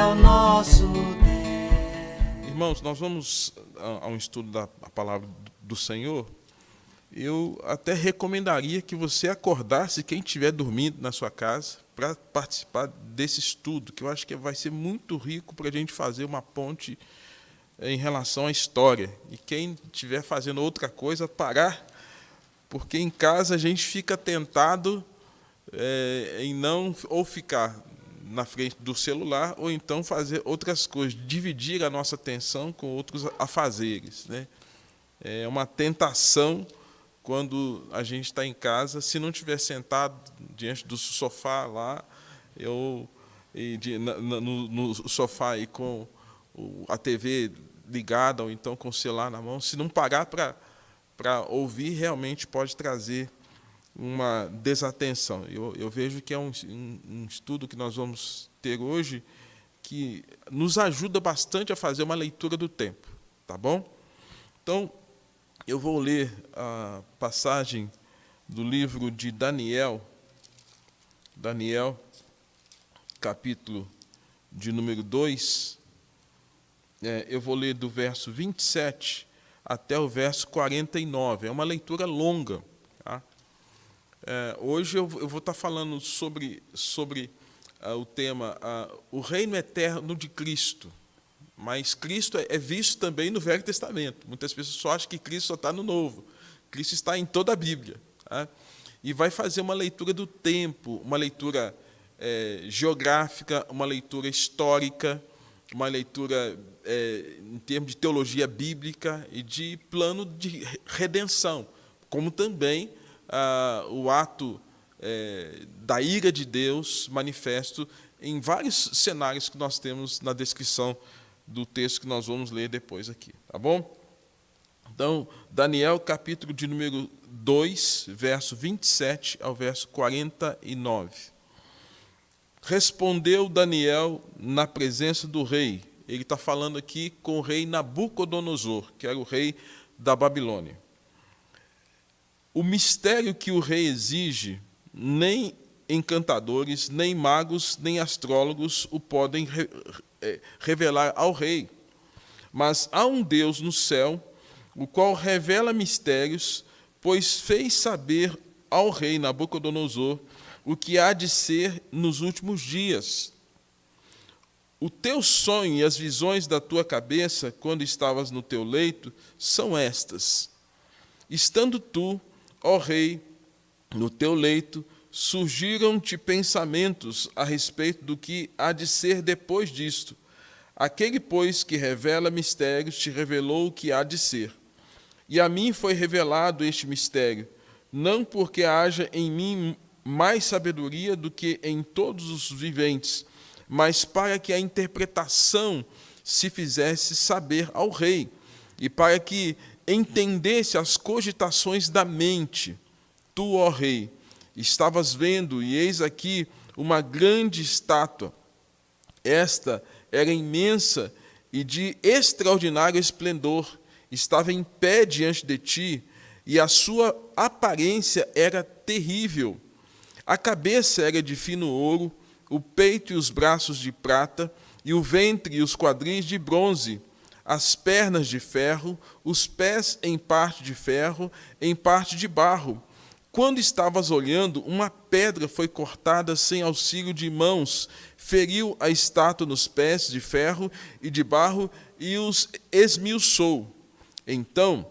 é o nosso Deus. Irmãos, nós vamos ao estudo da palavra do Senhor. Eu até recomendaria que você acordasse, quem estiver dormindo na sua casa, para participar desse estudo, que eu acho que vai ser muito rico para a gente fazer uma ponte em relação à história. E quem estiver fazendo outra coisa, parar, porque em casa a gente fica tentado em não ou ficar na frente do celular, ou então fazer outras coisas, dividir a nossa atenção com outros afazeres, né? É uma tentação quando a gente está em casa, se não estiver sentado diante do sofá lá, no sofá aí com a TV ligada, ou então com o celular na mão, se não parar para ouvir, realmente pode trazer uma desatenção. Eu vejo que é um estudo que nós vamos ter hoje que nos ajuda bastante a fazer uma leitura do tempo, tá bom? Então, eu vou ler a passagem do livro de Daniel, capítulo de número 2. Eu vou ler do verso 27 até o verso 49. É uma leitura longa. Tá? Hoje eu vou estar falando sobre o tema o reino eterno de Cristo. Mas Cristo é visto também no Velho Testamento. Muitas pessoas só acham que Cristo só está no Novo. Cristo está em toda a Bíblia. Tá? E vai fazer uma leitura do tempo, uma leitura geográfica, uma leitura histórica, uma leitura em termos de teologia bíblica e de plano de redenção, como também o ato da ira de Deus manifesto em vários cenários que nós temos na descrição do texto que nós vamos ler depois aqui, tá bom? Então, Daniel, capítulo de número 2, verso 27 ao verso 49. Respondeu Daniel na presença do rei. Ele está falando aqui com o rei Nabucodonosor, que era o rei da Babilônia. O mistério que o rei exige, nem encantadores, nem magos, nem astrólogos o podem revelar ao rei. Mas há um Deus no céu, o qual revela mistérios, pois fez saber ao rei Nabucodonosor o que há de ser nos últimos dias. O teu sonho e as visões da tua cabeça, quando estavas no teu leito, são estas. Estando tu, ó rei, no teu leito, surgiram-te pensamentos a respeito do que há de ser depois disto. Aquele, pois, que revela mistérios, te revelou o que há de ser. E a mim foi revelado este mistério, não porque haja em mim mais sabedoria do que em todos os viventes, mas para que a interpretação se fizesse saber ao rei, e para que entendesse as cogitações da mente. Tu, ó rei, estavas vendo, e eis aqui uma grande estátua. Esta era imensa e de extraordinário esplendor. Estava em pé diante de ti, e a sua aparência era terrível. A cabeça era de fino ouro, o peito e os braços de prata, e o ventre e os quadris de bronze, as pernas de ferro, os pés em parte de ferro, em parte de barro. Quando estavas olhando, uma pedra foi cortada sem auxílio de mãos, feriu a estátua nos pés de ferro e de barro e os esmiuçou. Então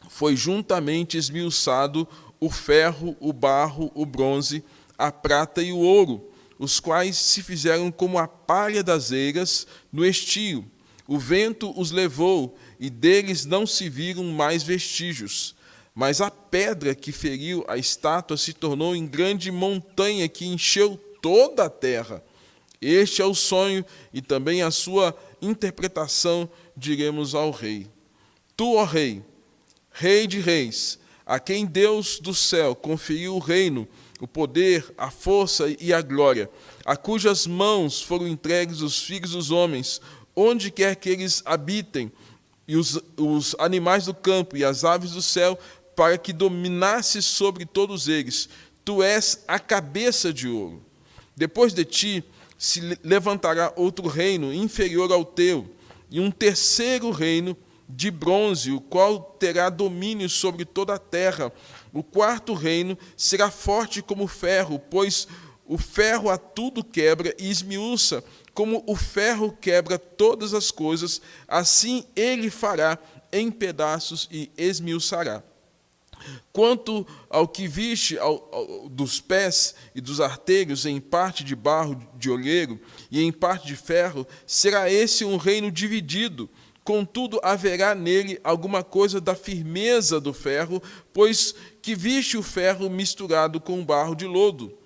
foi juntamente esmiuçado o ferro, o barro, o bronze, a prata e o ouro, os quais se fizeram como a palha das eiras no estio. O vento os levou, e deles não se viram mais vestígios. Mas a pedra que feriu a estátua se tornou em grande montanha que encheu toda a terra. Este é o sonho e também a sua interpretação, diremos ao rei. Tu, ó rei, rei de reis, a quem Deus do céu conferiu o reino, o poder, a força e a glória, a cujas mãos foram entregues os filhos dos homens, onde quer que eles habitem, e os animais do campo e as aves do céu, para que dominasse sobre todos eles. Tu és a cabeça de ouro. Depois de ti se levantará outro reino inferior ao teu, e um terceiro reino de bronze, o qual terá domínio sobre toda a terra. O quarto reino será forte como o ferro, pois o ferro a tudo quebra e esmiuça, como o ferro quebra todas as coisas, assim ele fará em pedaços e esmiuçará. Quanto ao que viste dos pés e dos artelhos em parte de barro de olheiro e em parte de ferro, será esse um reino dividido. Contudo, haverá nele alguma coisa da firmeza do ferro, pois que viste o ferro misturado com barro de lodo.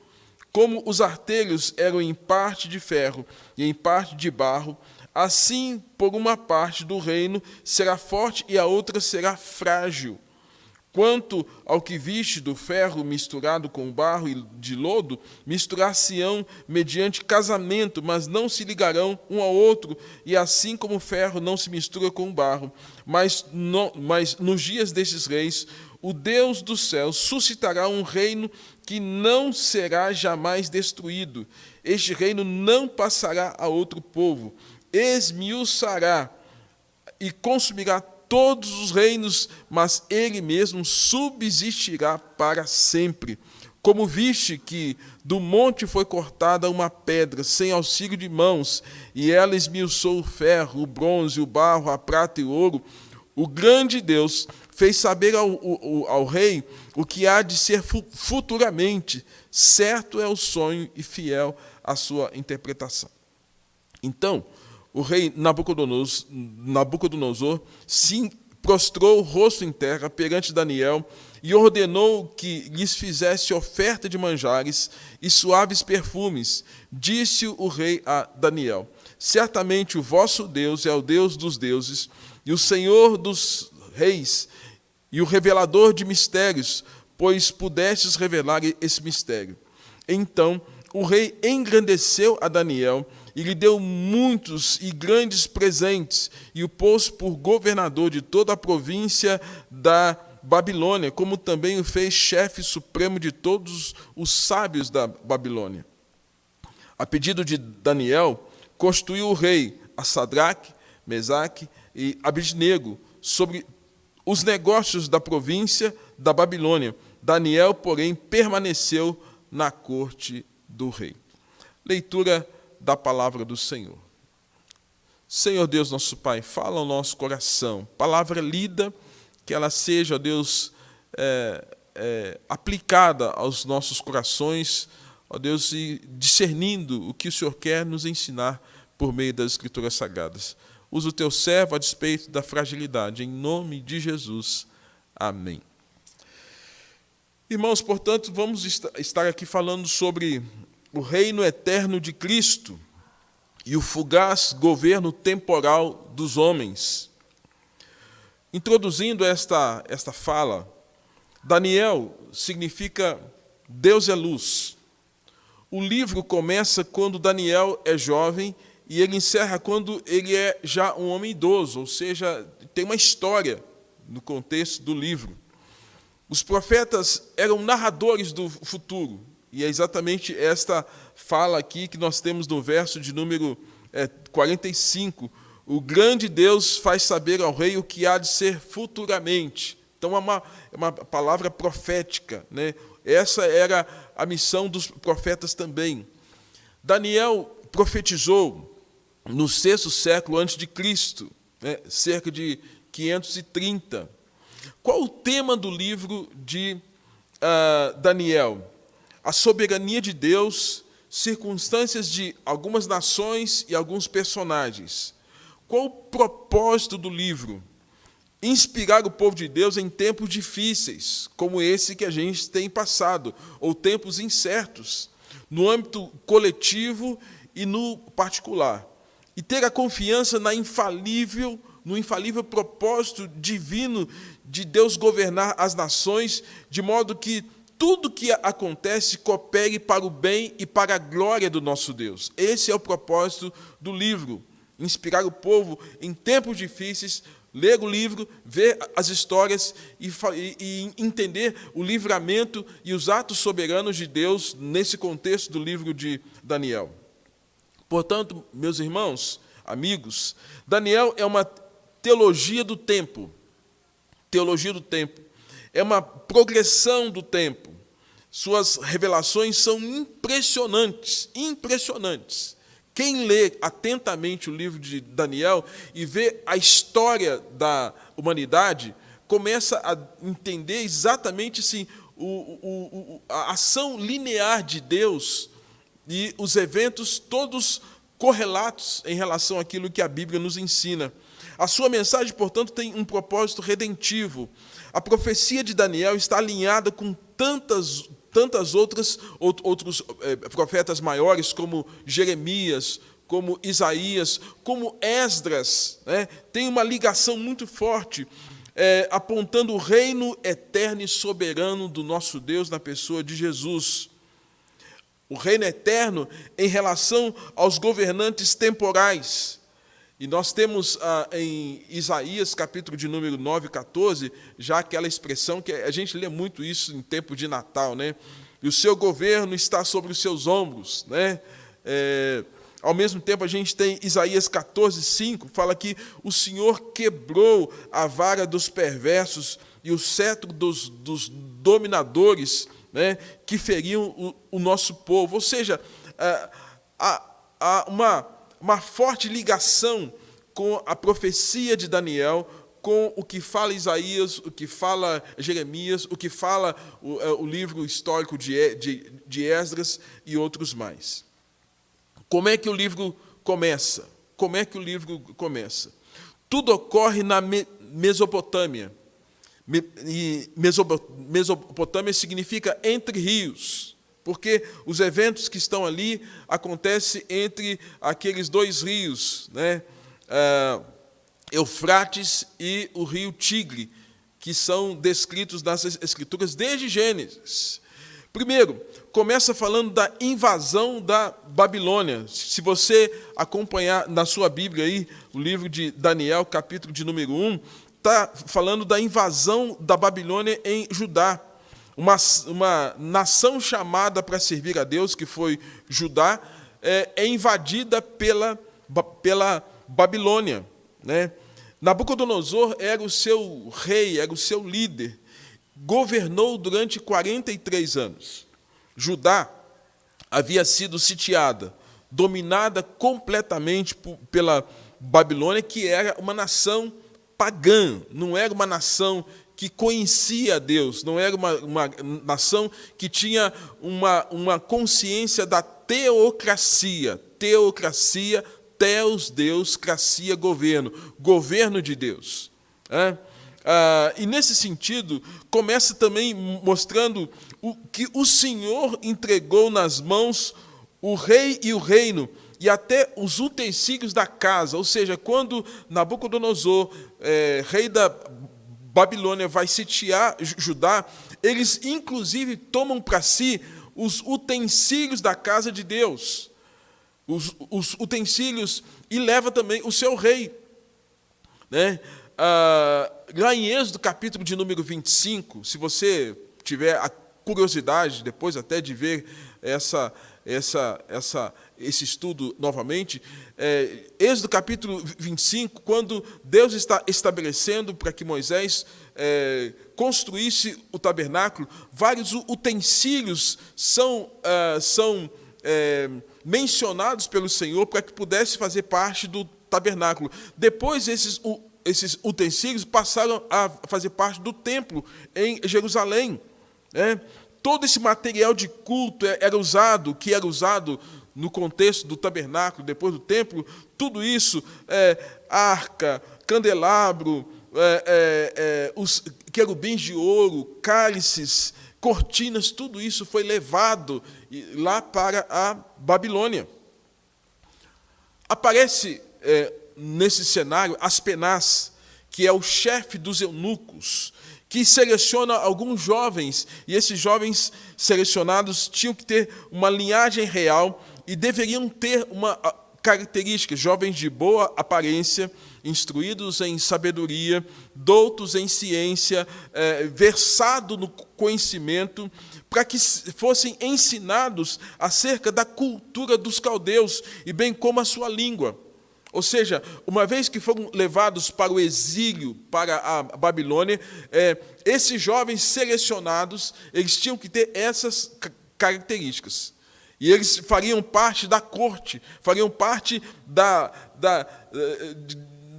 Como os artelhos eram em parte de ferro e em parte de barro, assim, por uma parte do reino será forte e a outra será frágil. Quanto ao que viste do ferro misturado com barro e de lodo, misturar-se-ão mediante casamento, mas não se ligarão um ao outro, e assim como o ferro não se mistura com o barro. Mas nos dias destes reis, o Deus do céu suscitará um reino que não será jamais destruído. Este reino não passará a outro povo, esmiuçará e consumirá todos os reinos, mas ele mesmo subsistirá para sempre. Como viste que do monte foi cortada uma pedra, sem auxílio de mãos, e ela esmiuçou o ferro, o bronze, o barro, a prata e o ouro, o grande Deus fez saber ao rei o que há de ser futuramente. Certo é o sonho e fiel a sua interpretação. Então, o rei Nabucodonosor se prostrou o rosto em terra perante Daniel e ordenou que lhes fizesse oferta de manjares e suaves perfumes. Disse o rei a Daniel: certamente o vosso Deus é o Deus dos deuses e o Senhor dos reis e o revelador de mistérios, pois pudestes revelar esse mistério. Então o rei engrandeceu a Daniel e lhe deu muitos e grandes presentes, e o pôs por governador de toda a província da Babilônia, como também o fez chefe supremo de todos os sábios da Babilônia. A pedido de Daniel, constituiu o rei a Sadraque, Mesaque e Abednego sobre os negócios da província da Babilônia. Daniel, porém, permaneceu na corte do rei. Leitura da palavra do Senhor. Senhor Deus, nosso Pai, fala ao nosso coração. Palavra lida, que ela seja, Deus, aplicada aos nossos corações, ó Deus, e discernindo o que o Senhor quer nos ensinar por meio das Escrituras Sagradas. Usa o teu servo a despeito da fragilidade, em nome de Jesus. Amém. Irmãos, portanto, vamos estar aqui falando sobre o reino eterno de Cristo e o fugaz governo temporal dos homens. Introduzindo esta fala, Daniel significa Deus é luz. O livro começa quando Daniel é jovem e ele encerra quando ele é já um homem idoso, ou seja, tem uma história no contexto do livro. Os profetas eram narradores do futuro, e é exatamente esta fala aqui que nós temos no verso de número 45. O grande Deus faz saber ao rei o que há de ser futuramente. Então, é uma palavra profética, né? Essa era a missão dos profetas também. Daniel profetizou no 6º século antes de Cristo, né? Cerca de 530. Qual o tema do livro de Daniel? A soberania de Deus, circunstâncias de algumas nações e alguns personagens. Qual o propósito do livro? Inspirar o povo de Deus em tempos difíceis, como esse que a gente tem passado, ou tempos incertos, no âmbito coletivo e no particular. E ter a confiança no infalível propósito divino de Deus governar as nações, de modo que tudo que acontece coopere para o bem e para a glória do nosso Deus. Esse é o propósito do livro. Inspirar o povo em tempos difíceis, ler o livro, ver as histórias e entender o livramento e os atos soberanos de Deus nesse contexto do livro de Daniel. Portanto, meus irmãos, amigos, Daniel é uma teologia do tempo. Teologia do tempo. É uma progressão do tempo. Suas revelações são impressionantes, impressionantes. Quem lê atentamente o livro de Daniel e vê a história da humanidade, começa a entender exatamente assim, a ação linear de Deus e os eventos todos correlatos em relação àquilo que a Bíblia nos ensina. A sua mensagem, portanto, tem um propósito redentivo. A profecia de Daniel está alinhada com tantos outros profetas maiores, como Jeremias, como Isaías, como Esdras, né? Tem uma ligação muito forte, apontando o reino eterno e soberano do nosso Deus na pessoa de Jesus. O reino eterno em relação aos governantes temporais. E nós temos em Isaías, capítulo de número 9, 14, já aquela expressão que a gente lê muito isso em tempo de Natal, né? E o seu governo está sobre os seus ombros, né? Ao mesmo tempo, a gente tem Isaías 14, 5, fala que o Senhor quebrou a vara dos perversos e o cetro dos dominadores, né, que feriam o nosso povo. Ou seja, há uma forte ligação com a profecia de Daniel, com o que fala Isaías, o que fala Jeremias, o que fala o livro histórico de Esdras e outros mais. Como é que o livro começa? Como é que o livro começa? Tudo ocorre na Mesopotâmia. E Mesopotâmia significa entre rios, porque os eventos que estão ali acontecem entre aqueles dois rios, né? Eufrates e o rio Tigre, que são descritos nas Escrituras desde Gênesis. Primeiro, começa falando da invasão da Babilônia. Se você acompanhar na sua Bíblia aí, o livro de Daniel, capítulo de número 1, está falando da invasão da Babilônia em Judá. Uma nação chamada para servir a Deus, que foi Judá, é invadida pela Babilônia, né? Nabucodonosor era o seu rei, era o seu líder. Governou durante 43 anos. Judá havia sido sitiada, dominada completamente pela Babilônia, que era uma nação pagã, não era uma nação que conhecia a Deus, não era uma nação que tinha uma consciência da teocracia. Teocracia, Theos, Deus, cracia, governo. Governo de Deus. E nesse sentido, começa também mostrando que o Senhor entregou nas mãos o rei e o reino, e até os utensílios da casa. Ou seja, quando Nabucodonosor, rei da Babilônia, vai sitiar Judá, eles inclusive tomam para si os utensílios da casa de Deus, os utensílios, e leva também o seu rei, né? Lá em Êxodo, capítulo de número 25, se você tiver a curiosidade, depois até de ver esse estudo novamente, Êxodo capítulo 25, quando Deus está estabelecendo para que Moisés construísse o tabernáculo, vários utensílios são mencionados pelo Senhor para que pudesse fazer parte do tabernáculo. Depois, esses utensílios passaram a fazer parte do templo em Jerusalém, né? Todo esse material de culto que era usado no contexto do tabernáculo, depois do templo, tudo isso, arca, candelabro, os querubins de ouro, cálices, cortinas, tudo isso foi levado lá para a Babilônia. Aparece nesse cenário Aspenaz, que é o chefe dos eunucos, que seleciona alguns jovens, e esses jovens selecionados tinham que ter uma linhagem real e deveriam ter características: jovens de boa aparência, instruídos em sabedoria, doutos em ciência, versados no conhecimento, para que fossem ensinados acerca da cultura dos caldeus, e bem como a sua língua. Ou seja, uma vez que foram levados para o exílio, para a Babilônia, esses jovens selecionados, eles tinham que ter essas características. E eles fariam parte da corte, fariam parte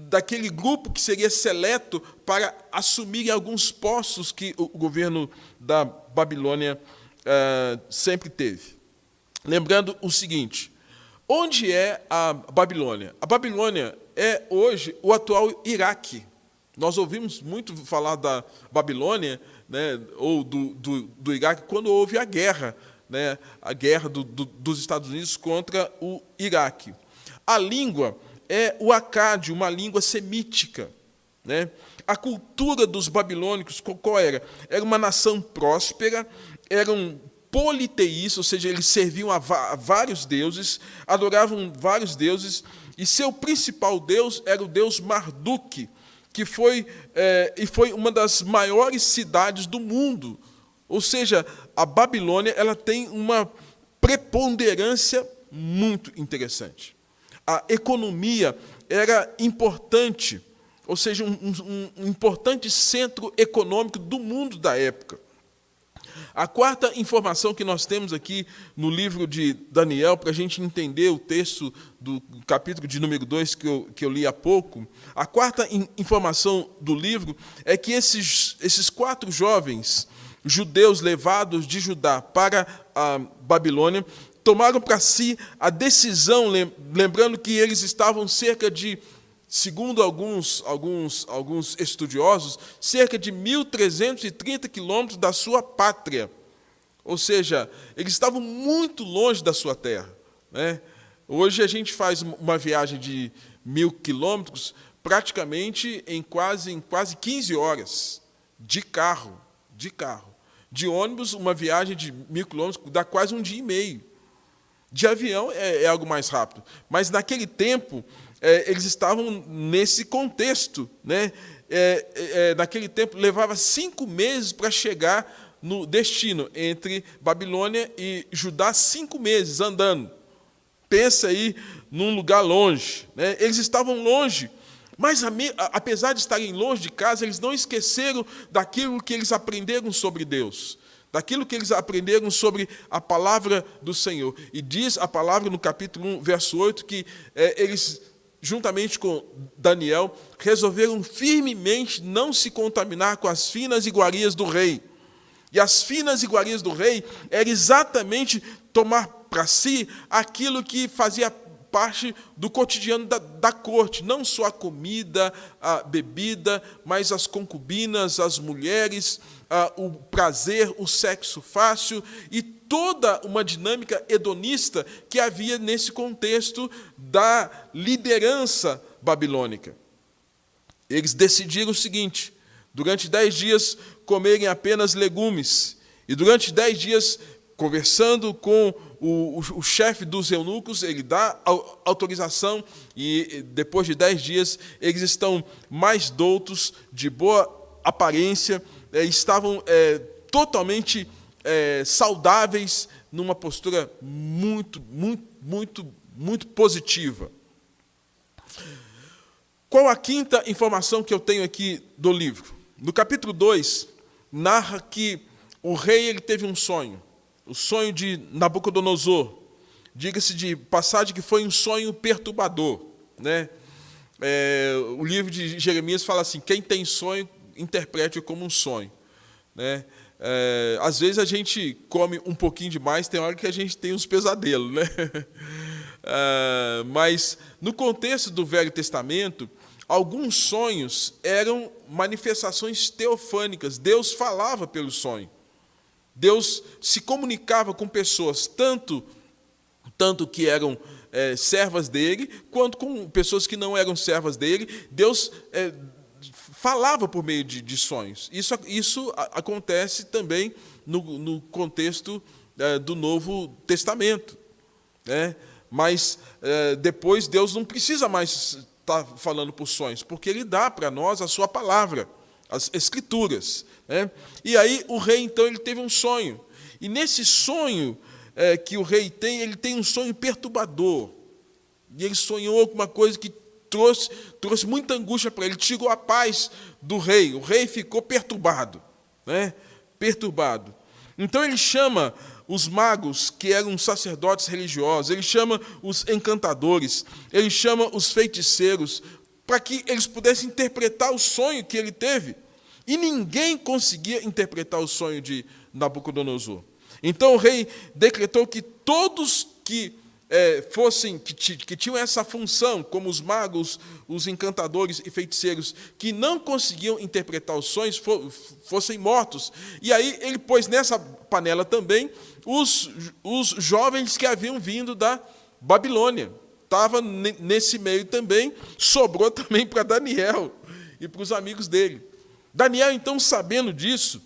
daquele grupo que seria seleto para assumir alguns postos que o governo da Babilônia sempre teve. Lembrando o seguinte: onde é a Babilônia? A Babilônia é hoje o atual Iraque. Nós ouvimos muito falar da Babilônia, né, ou do Iraque quando houve a guerra, né, a guerra dos Estados Unidos contra o Iraque. A língua é o acádio, uma língua semítica, né? A cultura dos babilônicos, qual era? Era uma nação próspera, eram politeístas, ou seja, eles serviam a vários deuses, adoravam vários deuses, e seu principal deus era o deus Marduk, que foi uma das maiores cidades do mundo. Ou seja, a Babilônia ela tem uma preponderância muito interessante. A economia era importante, ou seja, um importante centro econômico do mundo da época. A quarta informação que nós temos aqui no livro de Daniel, para a gente entender o texto do capítulo de número 2 que eu li há pouco, a quarta informação do livro é que esses 4 jovens judeus levados de Judá para a Babilônia tomaram para si a decisão, lembrando que eles estavam cerca de, segundo alguns estudiosos, cerca de 1.330 quilômetros da sua pátria. Ou seja, eles estavam muito longe da sua terra, né? Hoje a gente faz uma viagem de 1.000 quilômetros praticamente em quase 15 horas, de carro. De ônibus, uma viagem de 1.000 quilômetros dá quase um dia e meio. De avião é algo mais rápido. Mas, naquele tempo, eles estavam nesse contexto, né? Naquele tempo, levava 5 meses para chegar no destino, entre Babilônia e Judá, 5 meses andando. Pensa aí num lugar longe, né? Eles estavam longe, mas, apesar de estarem longe de casa, eles não esqueceram daquilo que eles aprenderam sobre Deus, daquilo que eles aprenderam sobre a palavra do Senhor. E diz a palavra no capítulo 1, verso 8, que eles, juntamente com Daniel, resolveram firmemente não se contaminar com as finas iguarias do rei. E as finas iguarias do rei era exatamente tomar para si aquilo que fazia parte do cotidiano da corte, não só a comida, a bebida, mas as concubinas, as mulheres, o prazer, o sexo fácil e toda uma dinâmica hedonista que havia nesse contexto da liderança babilônica. Eles decidiram o seguinte: durante 10 dias comerem apenas legumes, e durante 10 dias, conversando com o chefe dos eunucos, ele dá autorização, e depois de 10 dias eles estão mais doutos, de boa aparência, estavam totalmente saudáveis, numa postura muito positiva. Qual a quinta informação que eu tenho aqui do livro? No capítulo 2, narra que o rei ele teve um sonho, o sonho de Nabucodonosor. Diga-se de passagem que foi um sonho perturbador, né? O livro de Jeremias fala assim: quem tem sonho, interprete-o como um sonho, né? Às vezes a gente come um pouquinho demais, tem hora que a gente tem uns pesadelos, né? Mas, no contexto do Velho Testamento, alguns sonhos eram manifestações teofânicas. Deus falava pelo sonho. Deus se comunicava com pessoas, tanto que eram servas dele, quanto com pessoas que não eram servas dele. Deus falava por meio de sonhos. Isso acontece também no contexto do Novo Testamento, né? Mas depois Deus não precisa mais estar falando por sonhos, porque Ele dá para nós a sua palavra, as Escrituras, né? E aí o rei, então, ele teve um sonho. E nesse sonho que o rei tem, ele tem um sonho perturbador. E ele sonhou com uma coisa que trouxe muita angústia para ele, tirou a paz do rei. O rei ficou perturbado, né? Perturbado. Então ele chama os magos, que eram sacerdotes religiosos, ele chama os encantadores, ele chama os feiticeiros, para que eles pudessem interpretar o sonho que ele teve. E ninguém conseguia interpretar o sonho de Nabucodonosor. Então o rei decretou que todos que que tinham essa função, como os magos, os encantadores e feiticeiros, que não conseguiam interpretar os sonhos, fossem mortos. E aí ele pôs nessa panela também os jovens que haviam vindo da Babilônia. Estava nesse meio também, sobrou também para Daniel e para os amigos dele. Daniel, então, sabendo disso,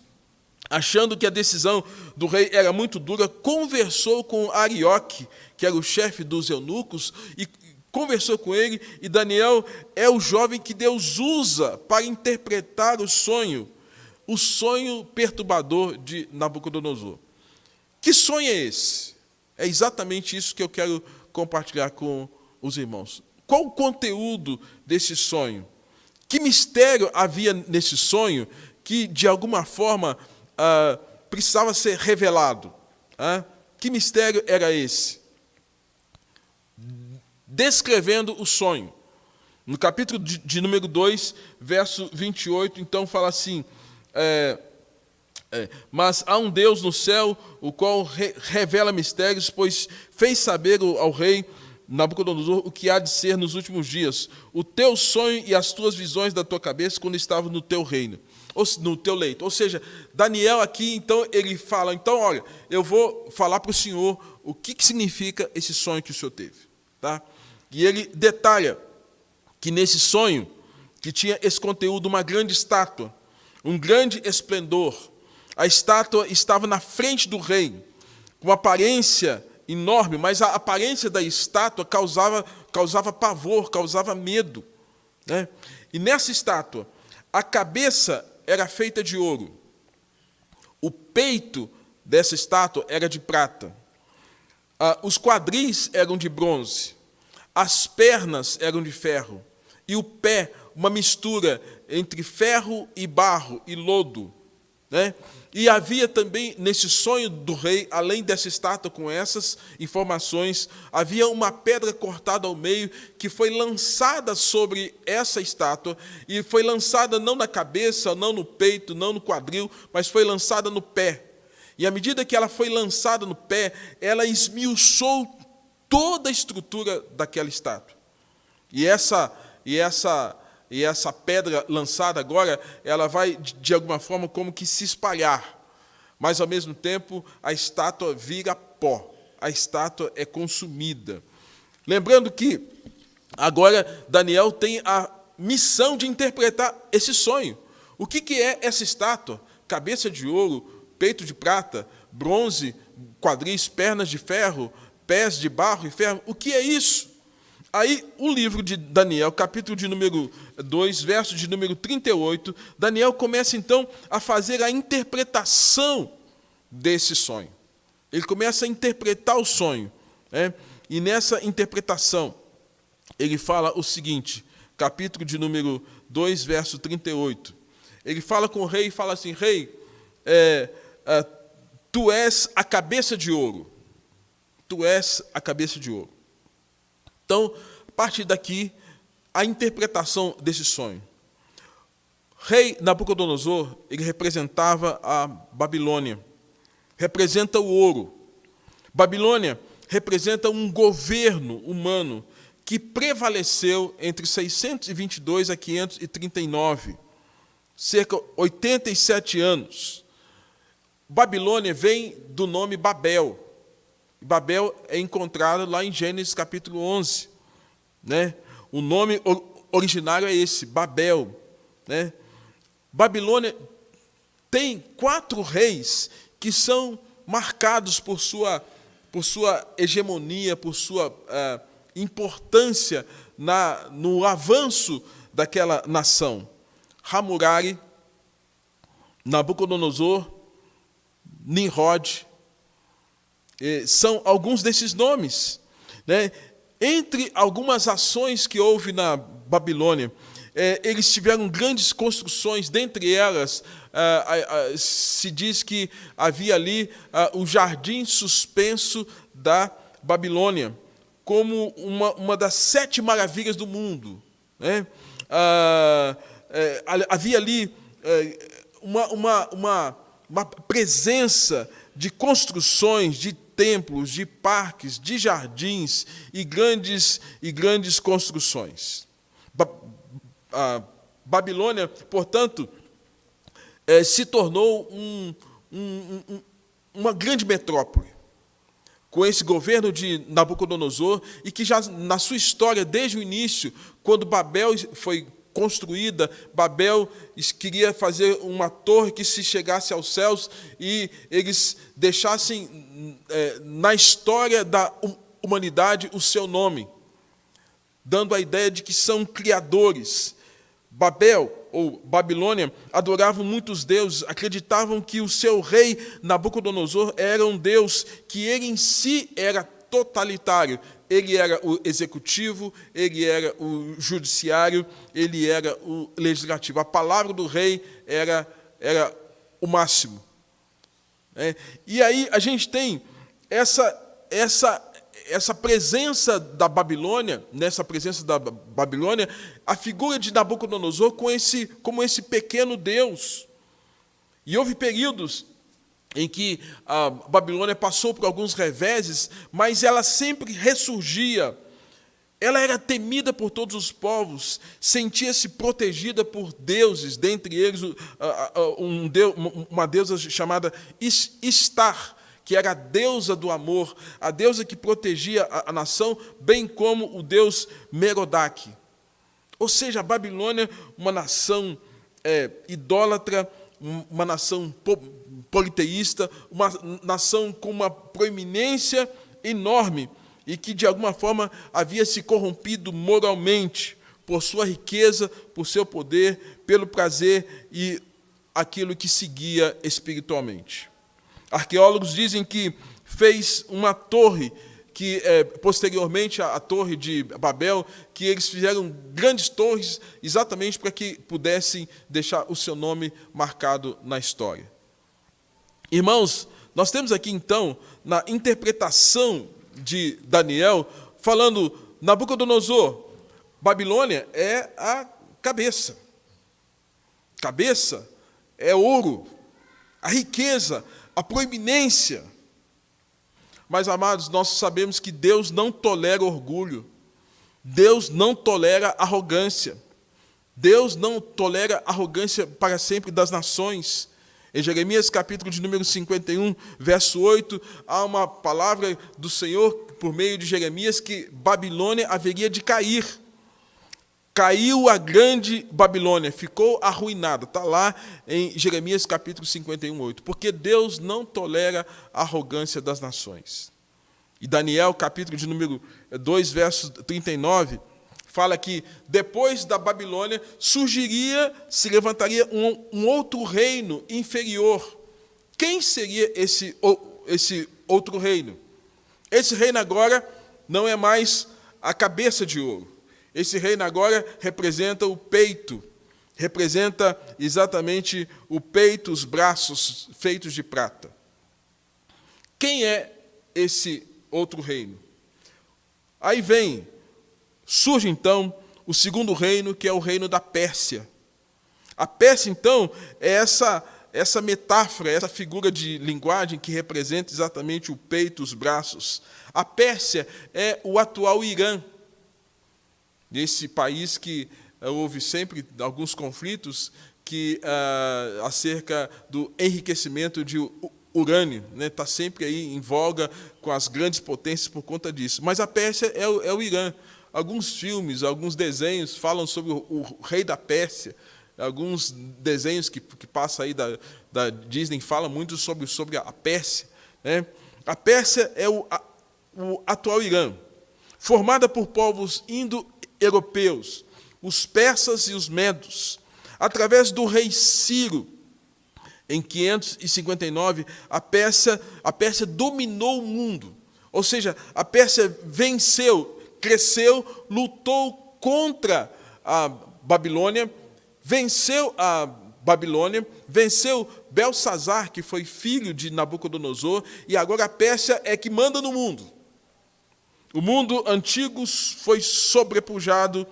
achando que a decisão do rei era muito dura, conversou com Arioque, que era o chefe dos eunucos, e conversou com ele, e Daniel é o jovem que Deus usa para interpretar o sonho perturbador de Nabucodonosor. Que sonho é esse? É exatamente isso que eu quero compartilhar com os irmãos. Qual o conteúdo desse sonho? Que mistério havia nesse sonho que, de alguma forma, precisava ser revelado? Que mistério era esse? Descrevendo o sonho. No capítulo de número 2, verso 28, então fala assim: mas há um Deus no céu, o qual revela mistérios, pois fez saber ao rei Nabucodonosor o que há de ser nos últimos dias, o teu sonho e as tuas visões da tua cabeça quando estava no teu reino, ou no teu leito. Ou seja, Daniel aqui, então, ele fala, então, olha, eu vou falar para o senhor o que significa esse sonho que o senhor teve. Tá? E ele detalha que nesse sonho, que tinha esse conteúdo, uma grande estátua, um grande esplendor. A estátua estava na frente do rei, com uma aparência enorme, mas a aparência da estátua causava pavor, causava medo, né? E nessa estátua, a cabeça era feita de ouro, o peito dessa estátua era de prata, os quadris eram de bronze, as pernas eram de ferro, e o pé, uma mistura entre ferro e barro e lodo, né? E havia também, nesse sonho do rei, além dessa estátua com essas informações, havia uma pedra cortada ao meio que foi lançada sobre essa estátua, e foi lançada não na cabeça, não no peito, não no quadril, mas foi lançada no pé. E à medida que ela foi lançada no pé, ela esmiuçou toda a estrutura daquela estátua. E essa pedra lançada agora, ela vai, de alguma forma, como que se espalhar. Mas, ao mesmo tempo, a estátua vira pó. A estátua é consumida. Lembrando que, agora, Daniel tem a missão de interpretar esse sonho. O que é essa estátua? Cabeça de ouro, peito de prata, bronze, quadris, pernas de ferro, pés de barro e ferro. O que é isso? Aí, o livro de Daniel, capítulo de número 2, verso de número 38, Daniel começa, então, a fazer a interpretação desse sonho. Ele começa a interpretar o sonho, né? E nessa interpretação, ele fala o seguinte, capítulo de número 2, verso 38. Ele fala com o rei e fala assim, rei, tu és a cabeça de ouro. Tu és a cabeça de ouro. Então, a partir daqui, a interpretação desse sonho. Rei Nabucodonosor, ele representava a Babilônia, representa o ouro. Babilônia representa um governo humano que prevaleceu entre 622 a 539, cerca de 87 anos. Babilônia vem do nome Babel. Babel é encontrado lá em Gênesis capítulo 11. Né? O nome originário é esse, Babel. Né? Babilônia tem 4 reis que são marcados por sua por sua hegemonia, por sua importância no avanço daquela nação. Hamurari, Nabucodonosor, Nimrod, são alguns desses nomes, né? Entre algumas ações que houve na Babilônia, eles tiveram grandes construções, dentre elas, se diz que havia ali o jardim suspenso da Babilônia, como uma das 7 maravilhas do mundo, né? Havia ali uma presença de construções, de templos, de parques, de jardins e grandes construções. A Babilônia, portanto, se tornou uma grande metrópole, com esse governo de Nabucodonosor, e que já na sua história, desde o início, quando Babel foi construída, Babel queria fazer uma torre que se chegasse aos céus e eles deixassem na história da humanidade o seu nome, dando a ideia de que são criadores. Babel, ou Babilônia, adoravam muitos deuses, acreditavam que o seu rei Nabucodonosor era um deus, que ele em si era totalitário. Ele era o executivo, ele era o judiciário, ele era o legislativo. A palavra do rei era o máximo. E aí a gente tem essa presença da Babilônia, nessa presença da Babilônia, a figura de Nabucodonosor como esse pequeno Deus. E houve períodos em que a Babilônia passou por alguns reveses, mas ela sempre ressurgia. Ela era temida por todos os povos, sentia-se protegida por deuses, dentre eles uma deusa chamada Istar, que era a deusa do amor, a deusa que protegia a nação, bem como o deus Merodach. Ou seja, a Babilônia, uma nação idólatra, uma nação politeísta, uma nação com uma proeminência enorme e que, de alguma forma, havia se corrompido moralmente por sua riqueza, por seu poder, pelo prazer e aquilo que seguia espiritualmente. Arqueólogos dizem que fez uma torre, que posteriormente a torre de Babel, que eles fizeram grandes torres exatamente para que pudessem deixar o seu nome marcado na história. Irmãos, nós temos aqui então, na interpretação de Daniel, falando, Nabucodonosor, Babilônia é a cabeça. Cabeça é ouro, a riqueza, a proeminência. Mas, amados, nós sabemos que Deus não tolera orgulho. Deus não tolera arrogância. Deus não tolera arrogância para sempre das nações. Em Jeremias, capítulo de número 51, verso 8, há uma palavra do Senhor, por meio de Jeremias, que Babilônia haveria de cair. Caiu a grande Babilônia, ficou arruinada. Está lá em Jeremias capítulo 51, 8. Porque Deus não tolera a arrogância das nações. E Daniel, capítulo de número 2, verso 39, fala que depois da Babilônia se levantaria um outro reino inferior. Quem seria esse outro reino? Esse reino agora não é mais a cabeça de ouro. Esse reino agora representa o peito, representa exatamente o peito, os braços feitos de prata. Quem é esse outro reino? Aí surge então o segundo reino, que é o reino da Pérsia. A Pérsia, então, é essa metáfora, essa figura de linguagem que representa exatamente o peito, os braços. A Pérsia é o atual Irã. Nesse país que houve sempre alguns conflitos acerca do enriquecimento de urânio, né? Está sempre aí em voga com as grandes potências por conta disso. Mas a Pérsia é o Irã. Alguns filmes, alguns desenhos falam sobre o rei da Pérsia. Alguns desenhos que passam aí da Disney falam muito sobre a Pérsia, né? A Pérsia é o atual Irã, formada por povos indo-europeus, os persas e os medos. Através do rei Ciro, em 559, a Pérsia dominou o mundo. Ou seja, a Pérsia venceu, cresceu, lutou contra a Babilônia, venceu a Babilônia, venceu Belsazar, que foi filho de Nabucodonosor, e agora a Pérsia é que manda no mundo. O mundo antigo foi sobrepujado,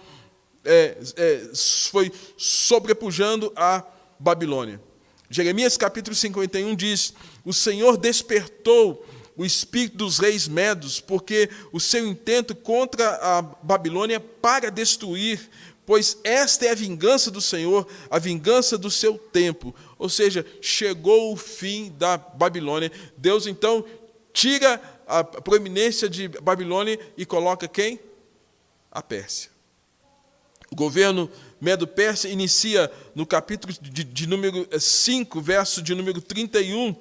foi sobrepujando a Babilônia. Jeremias capítulo 51 diz: o Senhor despertou o espírito dos reis medos, porque o seu intento contra a Babilônia para destruir, pois esta é a vingança do Senhor, a vingança do seu tempo. Ou seja, chegou o fim da Babilônia. Deus, então, tira a proeminência de Babilônia e coloca quem? A Pérsia. O governo Medo-Persa inicia no capítulo de número 5, verso de número 31.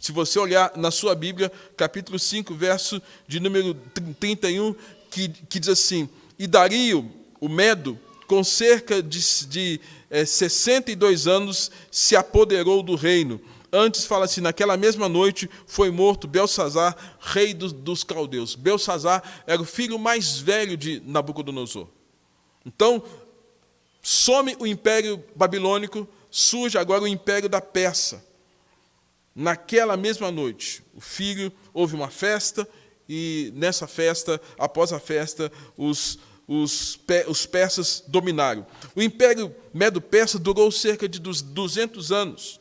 Se você olhar na sua Bíblia, capítulo 5, verso de número 31, que diz assim: e Dario, o Medo, com cerca de 62 anos, se apoderou do reino. Antes, fala assim, naquela mesma noite foi morto Belsazar, rei dos caldeus. Belsazar era o filho mais velho de Nabucodonosor. Então, some o império babilônico, surge agora o império da Pérsia. Naquela mesma noite, houve uma festa, e nessa festa, após a festa, os persas dominaram. O império Medo-Persa durou cerca de 200 anos.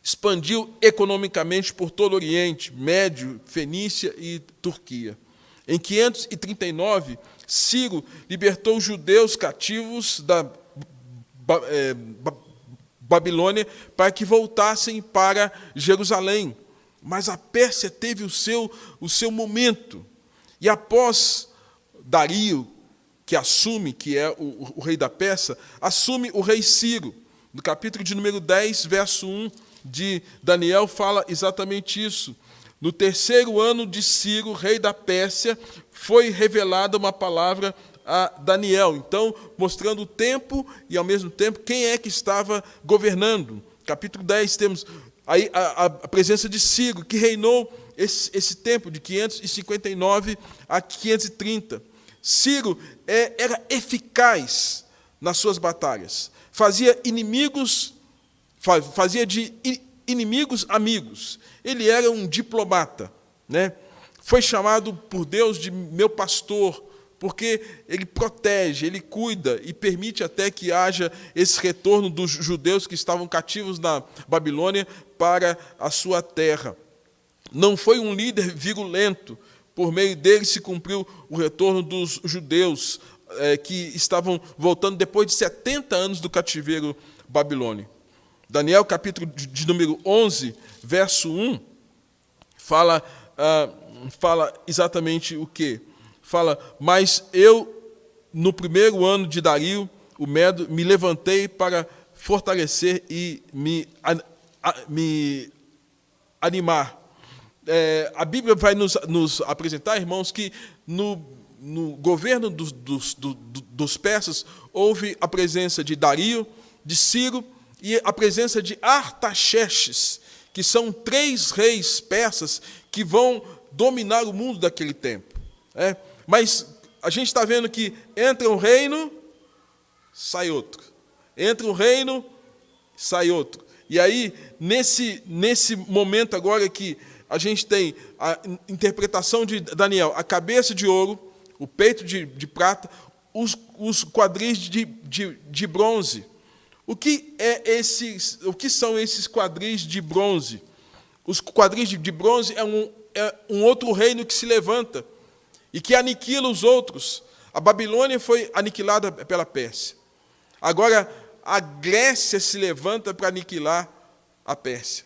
Expandiu economicamente por todo o Oriente Médio, Fenícia e Turquia. Em 539, Ciro libertou os judeus cativos da Babilônia para que voltassem para Jerusalém. Mas a Pérsia teve o seu momento. E após Dario, que assume, que é o rei da Pérsia, assume o rei Ciro. No capítulo de número 10, verso 1 de Daniel, fala exatamente isso. No terceiro ano de Ciro, rei da Pérsia, foi revelada uma palavra a Daniel. Então, mostrando o tempo e, ao mesmo tempo, quem é que estava governando. Capítulo 10, temos aí a presença de Ciro, que reinou esse tempo de 559 a 530. Ciro era eficaz nas suas batalhas. Fazia de inimigos amigos. Ele era um diplomata, né? Foi chamado por Deus de meu pastor, porque ele protege, ele cuida e permite até que haja esse retorno dos judeus que estavam cativos na Babilônia para a sua terra. Não foi um líder virulento, por meio dele se cumpriu o retorno dos judeus que estavam voltando depois de 70 anos do cativeiro babilônico. Daniel, capítulo de número 11, verso 1, fala exatamente o quê? Fala: mas eu, no primeiro ano de Dario, o Medo, me levantei para fortalecer e me animar. A Bíblia vai nos apresentar, irmãos, que no governo dos persas houve a presença de Dario, de Ciro e a presença de Artaxerxes, que são 3 reis persas que vão dominar o mundo daquele tempo. Mas a gente está vendo que entra um reino, sai outro. Entra um reino, sai outro. E aí, nesse momento agora que a gente tem a interpretação de Daniel, a cabeça de ouro, o peito de prata, os quadris de bronze. O que são esses quadris de bronze? Os quadris de bronze é um outro reino que se levanta e que aniquila os outros. A Babilônia foi aniquilada pela Pérsia. Agora, a Grécia se levanta para aniquilar a Pérsia.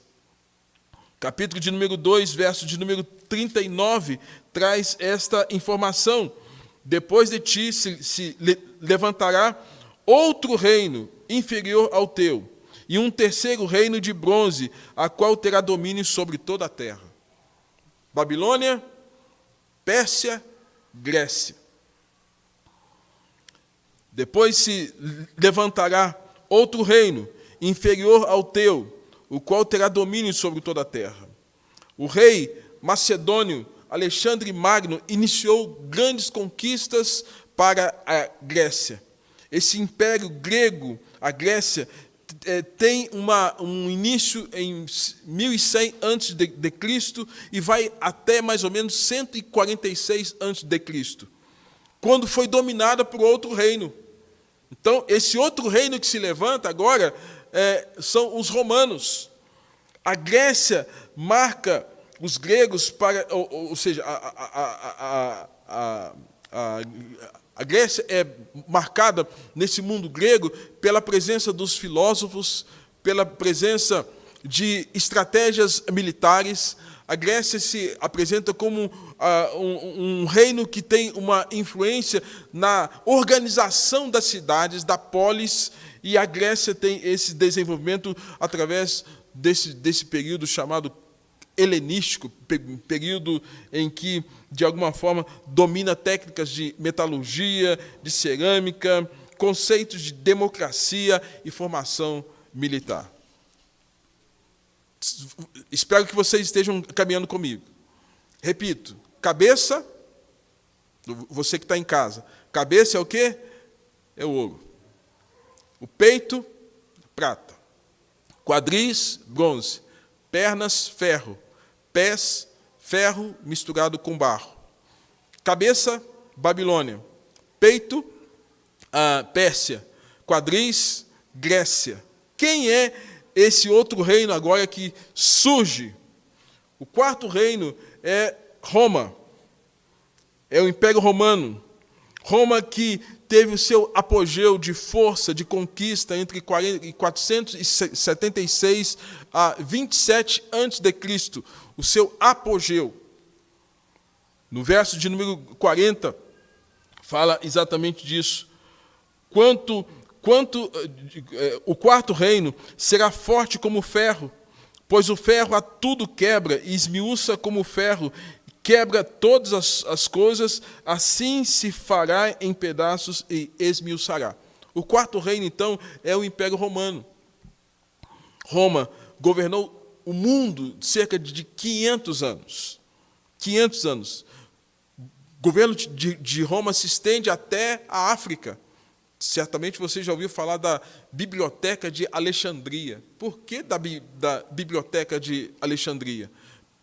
Capítulo de número 2, verso de número 39, traz esta informação. Depois de ti se levantará outro reino inferior ao teu, e um terceiro reino de bronze, a qual terá domínio sobre toda a terra. Babilônia, Pérsia, Grécia. Depois se levantará outro reino, inferior ao teu, o qual terá domínio sobre toda a terra. O rei macedônio Alexandre Magno iniciou grandes conquistas para a Grécia. Esse império grego, a Grécia, tem um início em 1100 a.C. e vai até mais ou menos 146 a.C., quando foi dominada por outro reino. Então, esse outro reino que se levanta agora são os romanos. A Grécia marca os gregos para, ou seja, a Grécia é marcada nesse mundo grego pela presença dos filósofos, pela presença de estratégias militares. A Grécia se apresenta como um reino que tem uma influência na organização das cidades, da polis, e a Grécia tem esse desenvolvimento através desse período chamado helenístico, período em que, de alguma forma, domina técnicas de metalurgia, de cerâmica, conceitos de democracia e formação militar. Espero que vocês estejam caminhando comigo. Repito, cabeça, você que está em casa, cabeça é o quê? É o ouro. O peito, prata. Quadris, bronze. Pernas, ferro. Pés, ferro misturado com barro. Cabeça, Babilônia. Peito, Pérsia. Quadris, Grécia. Quem é esse outro reino agora que surge? O quarto reino é Roma. É o Império Romano. Roma que teve o seu apogeu de força, de conquista entre 476 a 27 a.C., o seu apogeu. No verso de número 40, fala exatamente disso. O quarto reino será forte como o ferro, pois o ferro a tudo quebra e esmiuça como o ferro, quebra todas as coisas, assim se fará em pedaços e esmiuçará. O quarto reino, então, é o Império Romano. Roma governou o mundo cerca de 500 anos. 500 anos. O governo de Roma se estende até a África. Certamente você já ouviu falar da Biblioteca de Alexandria. Por que da Biblioteca de Alexandria?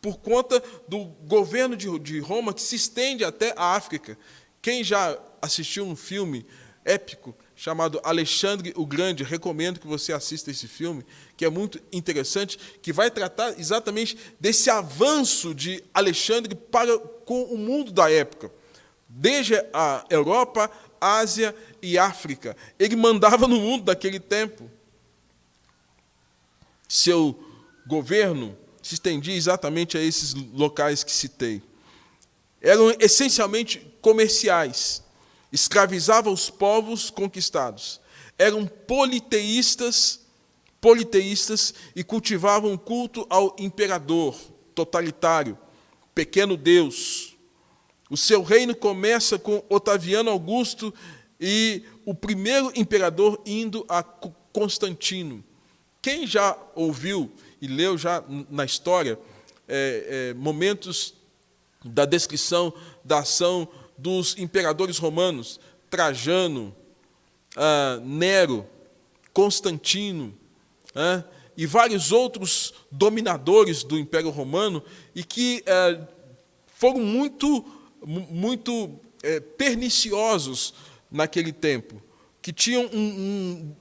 Por conta do governo de Roma que se estende até a África. Quem já assistiu um filme épico chamado Alexandre o Grande, recomendo que você assista esse filme, que é muito interessante, que vai tratar exatamente desse avanço de Alexandre com o mundo da época. Desde a Europa, Ásia e África. Ele mandava no mundo daquele tempo. Seu governo se estendia exatamente a esses locais que citei. Eram essencialmente comerciais, escravizavam os povos conquistados, eram politeístas e cultivavam culto ao imperador totalitário, pequeno Deus. O seu reino começa com Otaviano Augusto e o primeiro imperador indo a Constantino. Quem já ouviu e leu já na história momentos da descrição da ação dos imperadores romanos, Trajano, Nero, Constantino, e vários outros dominadores do Império Romano, e que foram muito perniciosos naquele tempo, que tinham um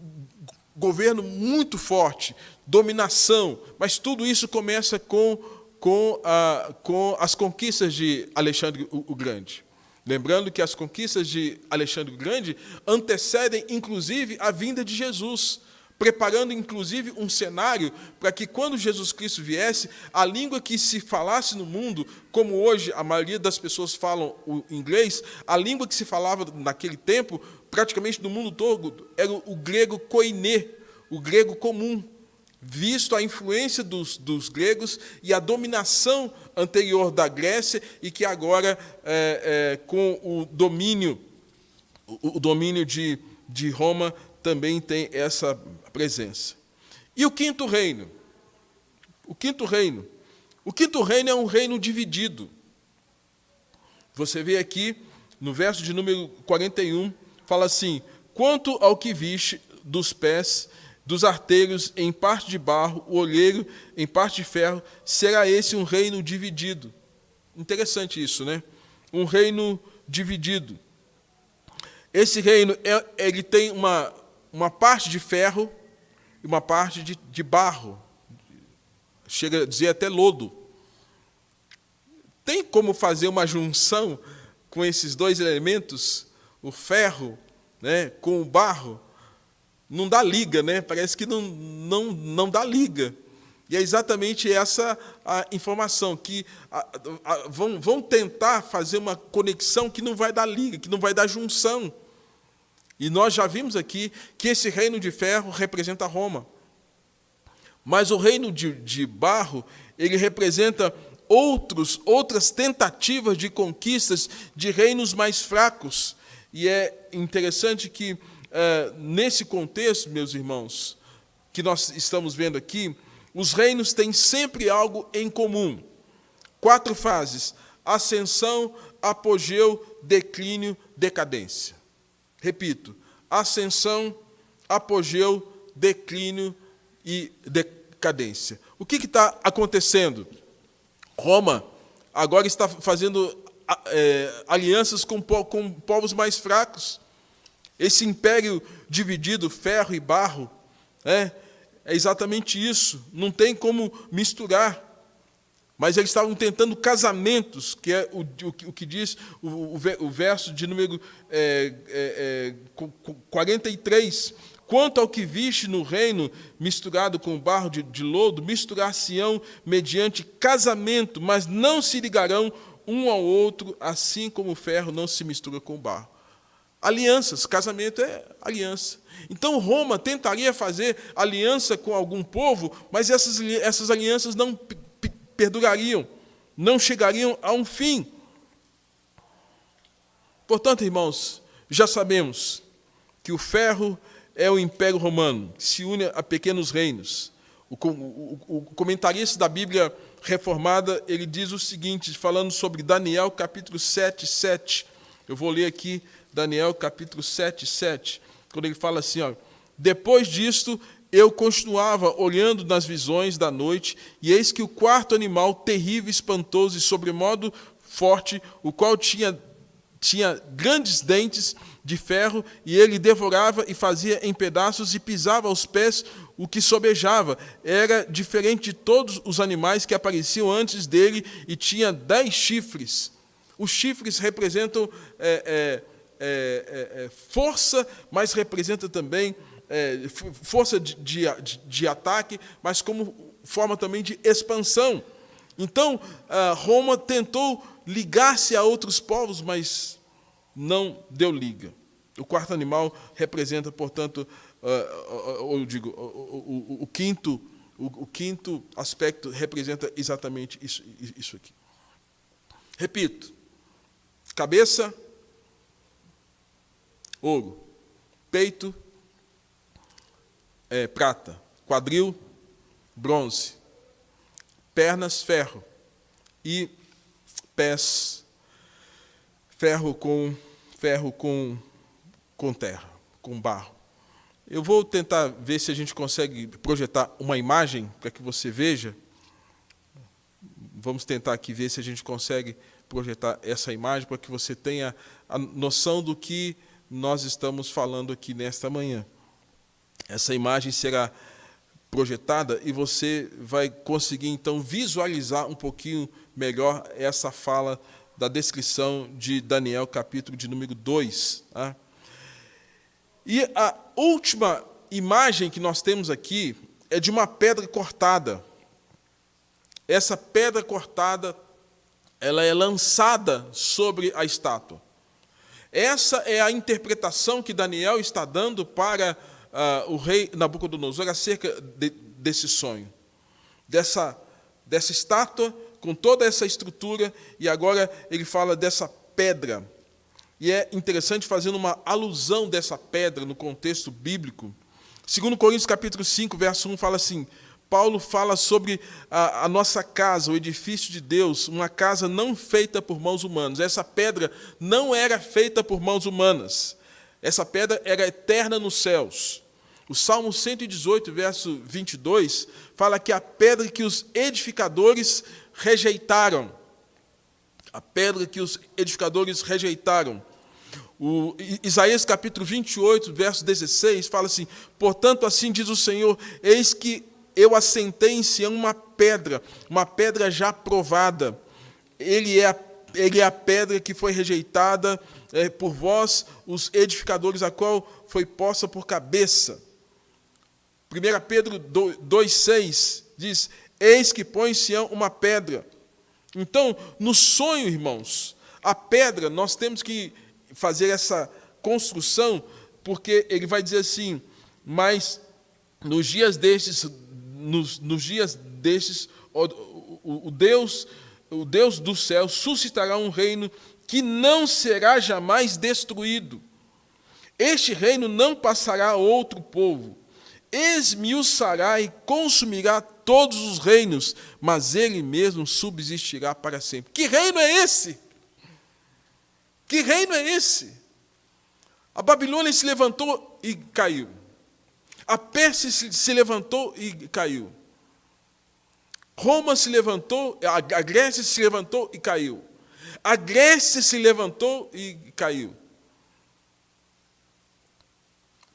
governo muito forte, dominação, mas tudo isso começa com as conquistas de Alexandre o Grande. Lembrando que as conquistas de Alexandre o Grande antecedem, inclusive, a vinda de Jesus, preparando, inclusive, um cenário para que, quando Jesus Cristo viesse, a língua que se falasse no mundo, como hoje a maioria das pessoas falam o inglês, a língua que se falava naquele tempo, praticamente no mundo todo, era o grego koiné, o grego comum. visto a influência dos gregos e a dominação anterior da Grécia, e que agora, com o domínio de Roma, também tem essa presença. E o quinto reino? O quinto reino é um reino dividido. Você vê aqui, no verso de número 41, fala assim: quanto ao que viste dos pés dos arteiros em parte de barro, o olheiro em parte de ferro, será esse um reino dividido. Interessante isso, né? Um reino dividido. Esse reino, ele tem uma parte de ferro e uma parte de barro. Chega a dizer até lodo. Tem como fazer uma junção com esses dois elementos, o ferro, né, com o barro? Não dá liga, né? Parece que não dá liga. E é exatamente essa a informação, que vão tentar fazer uma conexão que não vai dar liga, que não vai dar junção. E nós já vimos aqui que esse reino de ferro representa Roma. Mas o reino de barro, ele representa outras tentativas de conquistas de reinos mais fracos. E é interessante que, nesse contexto, meus irmãos, que nós estamos vendo aqui, os reinos têm sempre algo em comum. 4 fases: ascensão, apogeu, declínio, decadência. Repito: ascensão, apogeu, declínio e decadência. O que está acontecendo? Roma agora está fazendo alianças com povos mais fracos. Esse império dividido, ferro e barro, é exatamente isso. Não tem como misturar. Mas eles estavam tentando casamentos, que é o que diz o verso de número 43. Quanto ao que viste no reino, misturado com barro de lodo, misturar-se-ão mediante casamento, mas não se ligarão um ao outro, assim como o ferro não se mistura com o barro. Alianças, casamento é aliança. Então Roma tentaria fazer aliança com algum povo, mas essas alianças não perdurariam, não chegariam a um fim. Portanto, irmãos, já sabemos que o ferro é o Império Romano, que se une a pequenos reinos. O comentarista da Bíblia Reformada, ele diz o seguinte, falando sobre Daniel, capítulo 7, 7. Eu vou ler aqui Daniel, capítulo 7, 7, quando ele fala assim, ó: depois disto, eu continuava olhando nas visões da noite, e eis que o quarto animal, terrível, espantoso e sobremodo forte, o qual tinha grandes dentes de ferro, e ele devorava e fazia em pedaços e pisava aos pés o que sobejava. Era diferente de todos os animais que apareciam antes dele, e tinha 10 chifres. Os chifres representam força, mas representa também força de ataque, mas como forma também de expansão. Então, Roma tentou ligar-se a outros povos, mas não deu liga. O quarto animal representa, portanto, eu digo, o quinto aspecto representa exatamente isso aqui. Repito: cabeça, ouro; peito, prata; quadril, bronze; pernas, ferro; e pés, ferro com terra, com barro. Eu vou tentar ver se a gente consegue projetar uma imagem para que você veja. Vamos tentar aqui ver se a gente consegue projetar essa imagem para que você tenha a noção do que nós estamos falando aqui nesta manhã. Essa imagem será projetada e você vai conseguir, então, visualizar um pouquinho melhor essa fala da descrição de Daniel, capítulo de número 2. Tá? E a última imagem que nós temos aqui é de uma pedra cortada. Essa pedra cortada, ela é lançada sobre a estátua. Essa é a interpretação que Daniel está dando para o rei Nabucodonosor acerca desse sonho, dessa estátua com toda essa estrutura, e agora ele fala dessa pedra. E é interessante fazendo uma alusão dessa pedra no contexto bíblico. 2 Coríntios capítulo 5, verso 1 fala assim, Paulo fala sobre a nossa casa, o edifício de Deus, uma casa não feita por mãos humanas. Essa pedra não era feita por mãos humanas. Essa pedra era eterna nos céus. O Salmo 118, verso 22, fala que a pedra que os edificadores rejeitaram. A pedra que os edificadores rejeitaram. O Isaías capítulo 28, verso 16, fala assim, portanto, assim diz o Senhor, eis que eu assentei em Sião uma pedra já provada. Ele é a pedra que foi rejeitada por vós, os edificadores, a qual foi posta por cabeça. 1 Pedro 2,6 diz, eis que põe em Sião uma pedra. Então, no sonho, irmãos, a pedra, nós temos que fazer essa construção, porque ele vai dizer assim, mas nos dias destes, o Deus do céu suscitará um reino que não será jamais destruído. Este reino não passará a outro povo, esmiuçará e consumirá todos os reinos, mas ele mesmo subsistirá para sempre. Que reino é esse? Que reino é esse? A Babilônia se levantou e caiu. A Pérsia se levantou e caiu. Roma se levantou, a Grécia se levantou e caiu. A Grécia se levantou e caiu.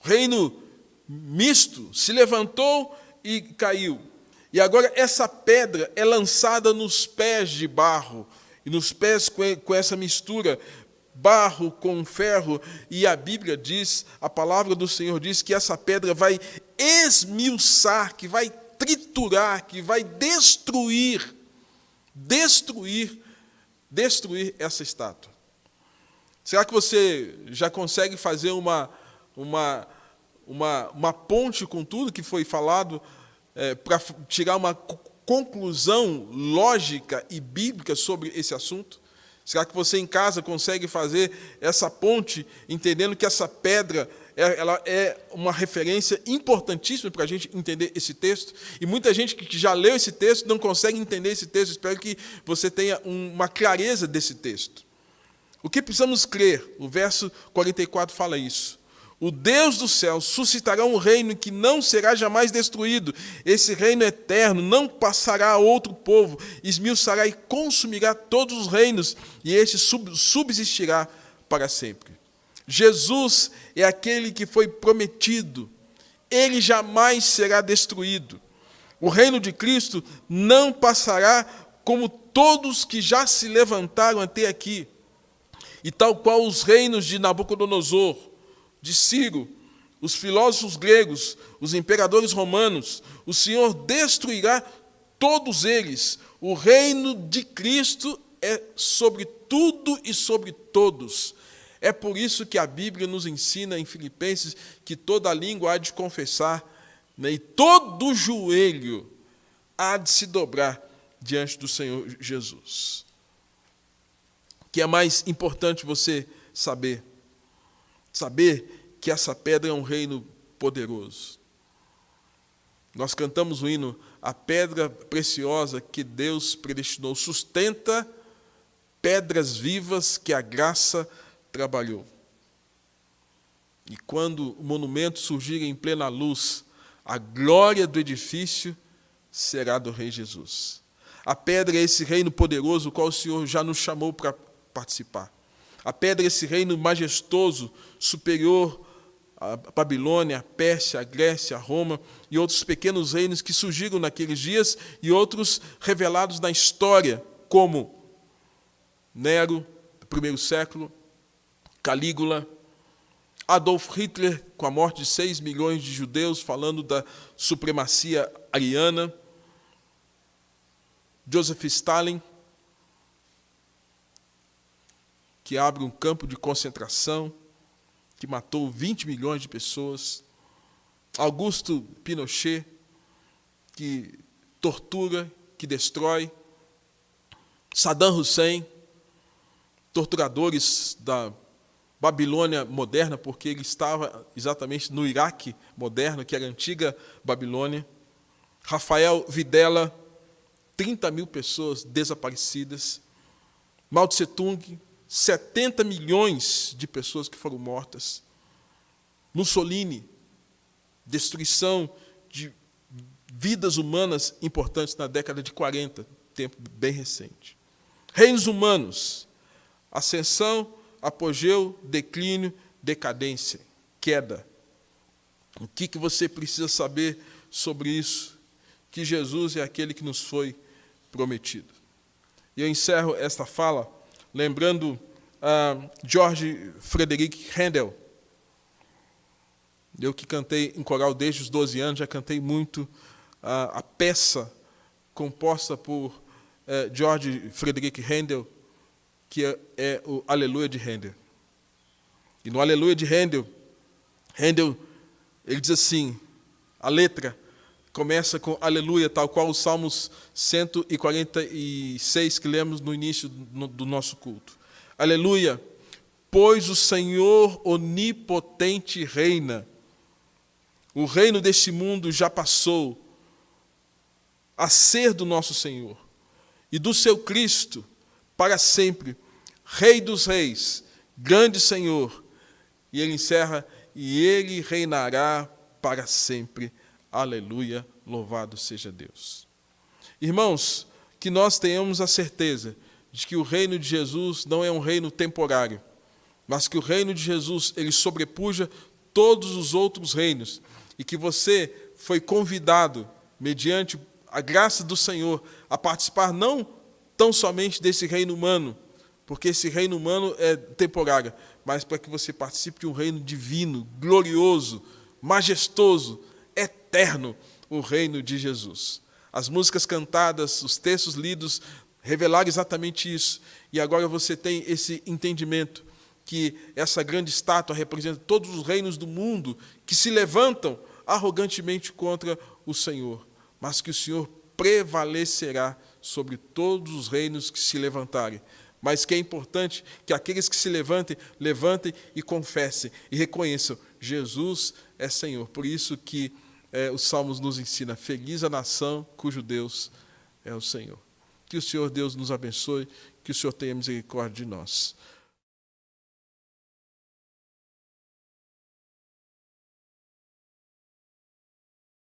O reino misto se levantou e caiu. E agora essa pedra é lançada nos pés de barro, e nos pés com essa mistura, barro com ferro, e a Bíblia diz, a palavra do Senhor diz que essa pedra vai esmiuçar, que vai triturar, que vai destruir essa estátua. Será que você já consegue fazer uma ponte com tudo que foi falado para tirar uma conclusão lógica e bíblica sobre esse assunto? Será que você em casa consegue fazer essa ponte, entendendo que essa pedra ela é uma referência importantíssima para a gente entender esse texto? E muita gente que já leu esse texto não consegue entender esse texto. Espero que você tenha uma clareza desse texto. O que precisamos crer? O verso 44 fala isso. O Deus do céu suscitará um reino que não será jamais destruído. Esse reino eterno não passará a outro povo, esmiuçará e consumirá todos os reinos, e este subsistirá para sempre. Jesus é aquele que foi prometido. Ele jamais será destruído. O reino de Cristo não passará como todos que já se levantaram até aqui. E tal qual os reinos de Nabucodonosor, de Ciro, os filósofos gregos, os imperadores romanos, o Senhor destruirá todos eles. O reino de Cristo é sobre tudo e sobre todos. É por isso que a Bíblia nos ensina em Filipenses que toda língua há de confessar, né, e todo joelho há de se dobrar diante do Senhor Jesus. O que é mais importante você saber? Saber que essa pedra é um reino poderoso. Nós cantamos o hino, a pedra preciosa que Deus predestinou, sustenta pedras vivas que a graça trabalhou. E quando o monumento surgir em plena luz, a glória do edifício será do Rei Jesus. A pedra é esse reino poderoso, o qual o Senhor já nos chamou para participar. A pedra é esse reino majestoso, superior à Babilônia, à Pérsia, à Grécia, a Roma e outros pequenos reinos que surgiram naqueles dias e outros revelados na história, como Nero, do primeiro século, Calígula, Adolf Hitler, com a morte de 6 milhões de judeus, falando da supremacia ariana, Joseph Stalin, que abre um campo de concentração, que matou 20 milhões de pessoas, Augusto Pinochet, que tortura, que destrói. Saddam Hussein, torturadores da Babilônia moderna, porque ele estava exatamente no Iraque moderno, que era a antiga Babilônia. Rafael Videla, 30 mil pessoas desaparecidas. Mao Tse Tung, 70 milhões de pessoas que foram mortas. Mussolini, destruição de vidas humanas importantes na década de 40, tempo bem recente. Reinos humanos, ascensão, apogeu, declínio, decadência, queda. O que você precisa saber sobre isso? Que Jesus é aquele que nos foi prometido. E eu encerro esta fala lembrando George Frederick Handel. Eu que cantei em coral desde os 12 anos, já cantei muito a peça composta por George Frederick Handel, que é o Aleluia de Handel. E no Aleluia de Handel, ele diz assim, a letra começa com Aleluia, tal qual os Salmos 146 que lemos no início do nosso culto. Aleluia, pois o Senhor onipotente reina. O reino deste mundo já passou a ser do nosso Senhor e do seu Cristo para sempre, Rei dos reis, grande Senhor. E ele encerra, e ele reinará para sempre. Aleluia, louvado seja Deus. Irmãos, que nós tenhamos a certeza de que o reino de Jesus não é um reino temporário, mas que o reino de Jesus, ele sobrepuja todos os outros reinos, e que você foi convidado, mediante a graça do Senhor, a participar não tão somente desse reino humano, porque esse reino humano é temporário, mas para que você participe de um reino divino, glorioso, majestoso, eterno, o reino de Jesus. As músicas cantadas, os textos lidos, revelaram exatamente isso. E agora você tem esse entendimento que essa grande estátua representa todos os reinos do mundo que se levantam arrogantemente contra o Senhor, mas que o Senhor prevalecerá sobre todos os reinos que se levantarem. Mas que é importante que aqueles que se levantem e confessem e reconheçam, Jesus é Senhor. Por isso que os Salmos nos ensina, feliz a nação cujo Deus é o Senhor. Que o Senhor Deus nos abençoe, que o Senhor tenha misericórdia de nós.